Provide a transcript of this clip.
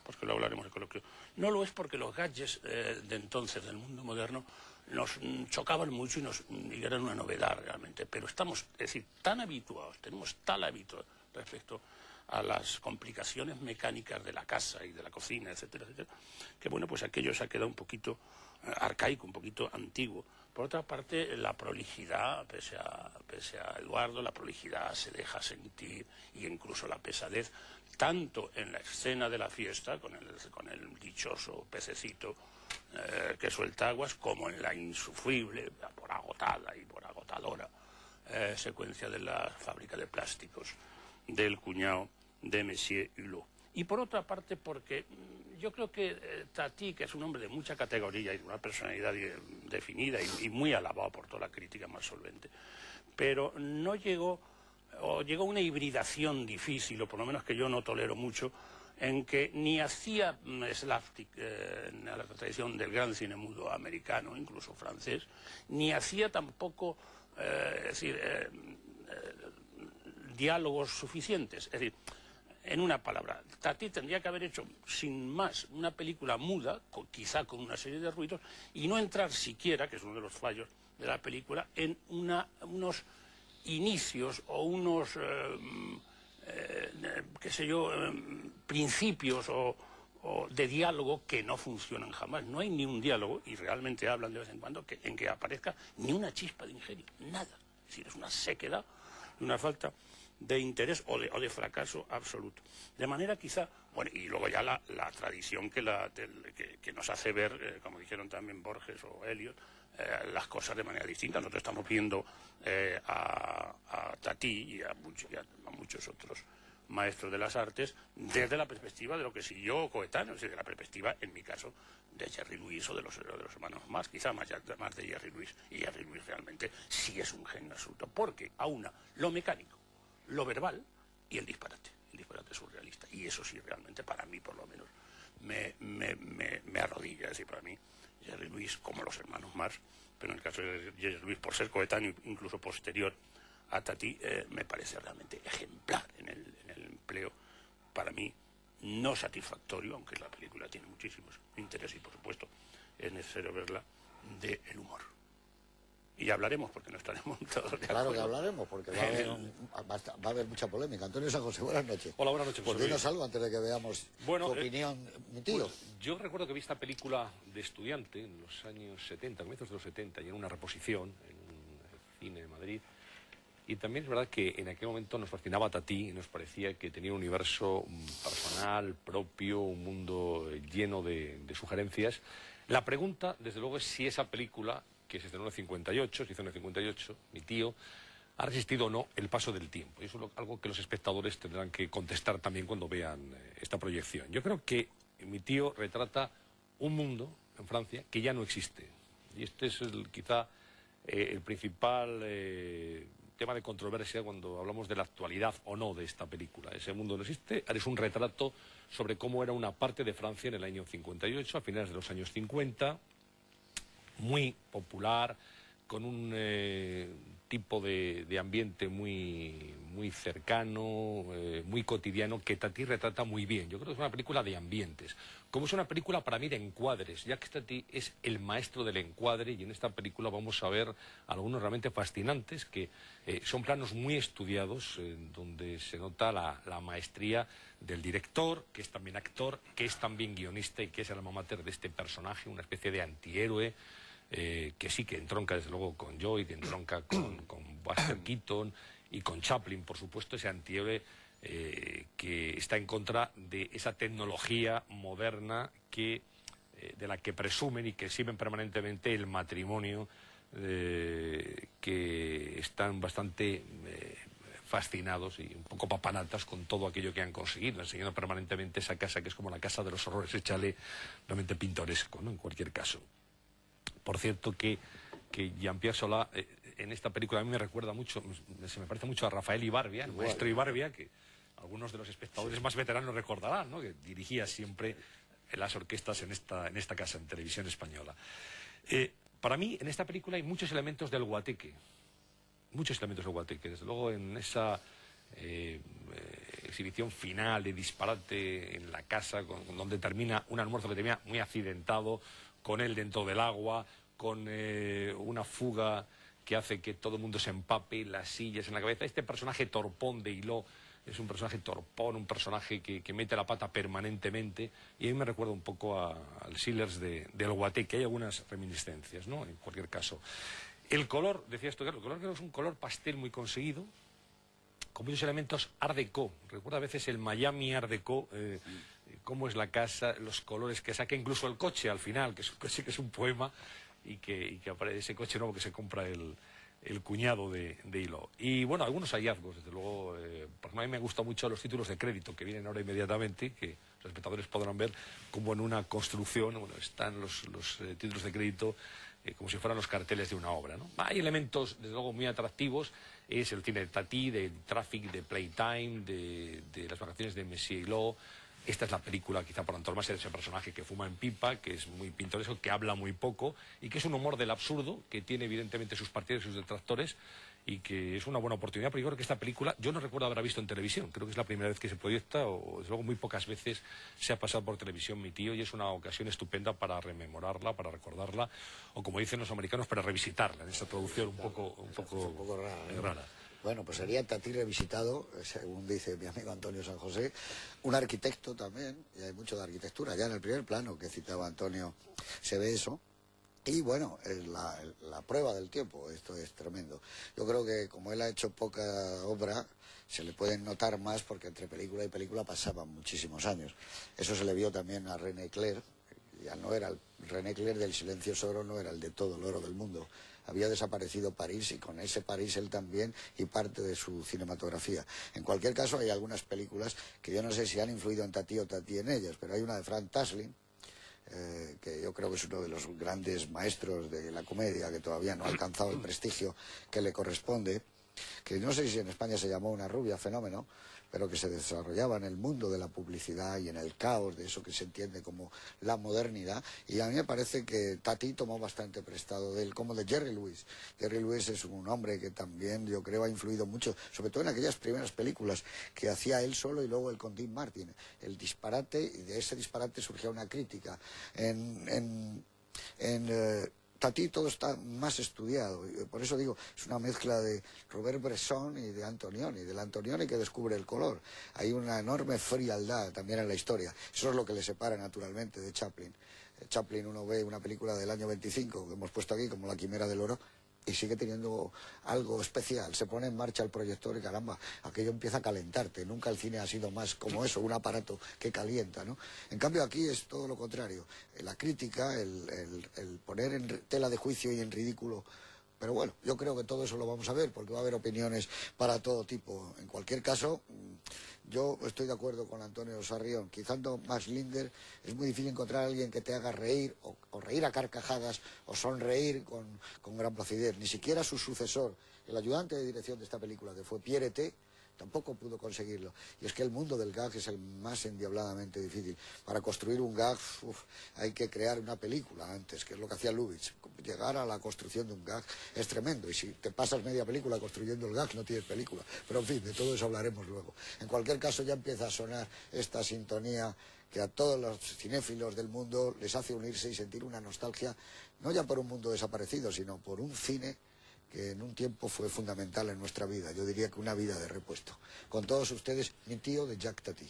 porque lo hablaremos de coloquio. No lo es porque los gadgets de entonces, del mundo moderno, nos chocaban mucho y eran una novedad realmente, pero estamos, es decir, tan habituados, tenemos tal hábito respecto a las complicaciones mecánicas de la casa y de la cocina, etcétera, etcétera, que bueno, pues aquello se ha quedado un poquito arcaico, un poquito antiguo. Por otra parte, la prolijidad, pese a Eduardo, la prolijidad se deja sentir, y incluso la pesadez, tanto en la escena de la fiesta, con el dichoso pececito que suelta aguas, como en la insufrible, por agotada y por agotadora secuencia de la fábrica de plásticos del cuñado de Monsieur Hulot. Y por otra parte, porque yo creo que Tati, que es un hombre de mucha categoría y de una personalidad definida y muy alabado por toda la crítica más solvente, pero no llegó, o llegó una hibridación difícil, o por lo menos que yo no tolero mucho, en que ni hacía slapstick en la tradición del gran cine mudo americano, incluso francés, ni hacía tampoco, diálogos suficientes. Es decir, en una palabra, Tati tendría que haber hecho, sin más, una película muda, quizá con una serie de ruidos, y no entrar siquiera, que es uno de los fallos de la película, en unos inicios o unos, qué sé yo, principios o de diálogo que no funcionan jamás. No hay ni un diálogo, y realmente hablan de vez en cuando, en que aparezca ni una chispa de ingenio, nada. Es decir, es una sequedad y una falta de interés o de fracaso absoluto. De manera quizá, bueno, y luego ya la tradición que nos hace ver, como dijeron también Borges o Eliot, las cosas de manera distinta. Nosotros estamos viendo a Tati y a muchos otros maestros de las artes desde la perspectiva de lo que siguió coetáneo, desde la perspectiva, en mi caso, de Jerry Lewis o de los hermanos Marx, quizá más de Jerry Lewis. Y Jerry Lewis realmente sí es un genio absoluto, porque aúna lo mecánico, lo verbal y el disparate surrealista. Y eso sí, realmente, para mí, por lo menos, me arrodilla. Es decir, para mí, Jerry Lewis, como los hermanos Marx, pero en el caso de Jerry Lewis, por ser coetáneo, incluso posterior a Tati, me parece realmente ejemplar en el empleo, para mí, no satisfactorio, aunque la película tiene muchísimos intereses y, por supuesto, es necesario verla, del humor. Y ya hablaremos, porque no estaremos todos de acuerdo. Claro que hablaremos, porque va a haber mucha polémica. Antonio San José, buenas noches. Hola, buenas noches. Pues dinos algo antes de que veamos tu opinión, mi tío. Pues, yo recuerdo que vi esta película de estudiante en los años 70, comienzos de los 70, y en una reposición en un cine de Madrid. Y también es verdad que en aquel momento nos fascinaba Tati y nos parecía que tenía un universo personal, propio, un mundo lleno de sugerencias. La pregunta, desde luego, es si esa película, que se estrenó en el 58, se hizo en el 58, mi tío, ha resistido o no el paso del tiempo. Y eso es algo que los espectadores tendrán que contestar también cuando vean esta proyección. Yo creo que mi tío retrata un mundo en Francia que ya no existe. Y este es quizá el principal tema de controversia cuando hablamos de la actualidad o no de esta película. Ese mundo no existe. Es un retrato sobre cómo era una parte de Francia en el año 58, a finales de los años 50, muy popular, con un tipo de ambiente muy cercano, muy cotidiano, que Tati retrata muy bien. Yo creo que es una película de ambientes. Como es una película para mí de encuadres, ya que Tati es el maestro del encuadre, y en esta película vamos a ver algunos realmente fascinantes, que son planos muy estudiados, donde se nota la maestría del director, que es también actor, que es también guionista y que es el alma mater de este personaje, una especie de antihéroe, que sí que entronca desde luego con Joy, que entronca con Buster Keaton y con Chaplin, por supuesto, ese antihéroe que está en contra de esa tecnología moderna de la que presumen y que exhiben permanentemente el matrimonio, que están bastante fascinados y un poco papanatas con todo aquello que han conseguido, enseñando permanentemente esa casa que es como la casa de los horrores, ese chalet realmente pintoresco, ¿no? En cualquier caso. Por cierto que Jean-Pierre Solá en esta película a mí me recuerda mucho, se me parece mucho a Rafael Ibarbia, el maestro Ibarbia, que algunos de los espectadores más veteranos recordarán, ¿no? Que dirigía siempre las orquestas en esta casa, en Televisión Española. Para mí, en esta película hay muchos elementos del guateque, desde luego en esa exhibición final de disparate en la casa, donde termina un almuerzo que termina muy accidentado, con él dentro del agua, con una fuga que hace que todo el mundo se empape, las sillas en la cabeza. Este personaje torpón de Hiló es un personaje torpón, un personaje que mete la pata permanentemente, y a mí me recuerda un poco al Sillers del Guateque. Hay algunas reminiscencias, ¿no? En cualquier caso. El color, decía esto, claro, el color es un color pastel muy conseguido, con muchos elementos Art Deco. Recuerda a veces el Miami Art Deco, cómo es la casa, los colores que saca, incluso el coche al final, que es un coche que es un poema, y que aparece ese coche nuevo que se compra el cuñado de Hiló. Y bueno, algunos hallazgos, desde luego. Por ejemplo, a mí me gustan mucho los títulos de crédito que vienen ahora inmediatamente, que los espectadores podrán ver como en una construcción, bueno, están los títulos de crédito como si fueran los carteles de una obra, ¿no? Hay elementos, desde luego, muy atractivos. Es el cine de Tati, de Traffic, de Playtime, de las vacaciones de Messier Hiló. Esta es la película, quizá por antonomasia, de ese personaje que fuma en pipa, que es muy pintoresco, que habla muy poco, y que es un humor del absurdo, que tiene evidentemente sus partidarios y sus detractores, y que es una buena oportunidad. Pero yo creo que esta película, yo no recuerdo haberla visto en televisión, creo que es la primera vez que se proyecta, o desde luego muy pocas veces se ha pasado por televisión mi tío, y es una ocasión estupenda para rememorarla, para recordarla, o como dicen los americanos, para revisitarla, en esta producción un poco rara. Bueno, pues sería Tati revisitado, según dice mi amigo Antonio San José, un arquitecto también, y hay mucho de arquitectura, ya en el primer plano que citaba Antonio se ve eso. Y bueno, la prueba del tiempo, esto es tremendo. Yo creo que como él ha hecho poca obra, se le pueden notar más porque entre película y película pasaban muchísimos años. Eso se le vio también a René Clair, ya no era el René Clair del Silencioso Oro, no era el de todo el oro del mundo. Había desaparecido París, y con ese París él también, y parte de su cinematografía. En cualquier caso, hay algunas películas que yo no sé si han influido en Tati o Tati en ellas, pero hay una de Frank Tasling, que yo creo que es uno de los grandes maestros de la comedia, que todavía no ha alcanzado el prestigio que le corresponde, que no sé si en España se llamó Una rubia fenómeno, pero que se desarrollaba en el mundo de la publicidad y en el caos de eso que se entiende como la modernidad. Y a mí me parece que Tati tomó bastante prestado de él, como de Jerry Lewis. Jerry Lewis es un hombre que también, yo creo, ha influido mucho, sobre todo en aquellas primeras películas que hacía él solo y luego él con Dean Martin. El disparate, y de ese disparate surgía una crítica. Tati todo está más estudiado, y por eso digo, es una mezcla de Robert Bresson y de Antonioni, del Antonioni que descubre el color. Hay una enorme frialdad también en la historia. Eso es lo que le separa naturalmente de Chaplin. Chaplin, uno ve una película del año 25 que hemos puesto aquí, como La Quimera del Oro, y sigue teniendo algo especial. Se pone en marcha el proyector y caramba, aquello empieza a calentarte. Nunca el cine ha sido más como eso, un aparato que calienta, ¿no? En cambio aquí es todo lo contrario. La crítica, el poner en tela de juicio y en ridículo. Pero bueno, yo creo que todo eso lo vamos a ver, porque va a haber opiniones para todo tipo. En cualquier caso, yo estoy de acuerdo con Antonio Sarrión. Quizás Max Linder es muy difícil encontrar a alguien que te haga reír, o reír a carcajadas, o sonreír con gran placidez. Ni siquiera su sucesor, el ayudante de dirección de esta película, que fue Pierre T., tampoco pudo conseguirlo. Y es que el mundo del gag es el más endiabladamente difícil. Para construir un gag hay que crear una película antes, que es lo que hacía Lubitsch. Llegar a la construcción de un gag es tremendo, y si te pasas media película construyendo el gag no tienes película. Pero en fin, de todo eso hablaremos luego. En cualquier caso, ya empieza a sonar esta sintonía que a todos los cinéfilos del mundo les hace unirse y sentir una nostalgia, no ya por un mundo desaparecido, sino por un cine que en un tiempo fue fundamental en nuestra vida. Yo diría que una vida de repuesto. Con todos ustedes, mi tío de Jacques Tati.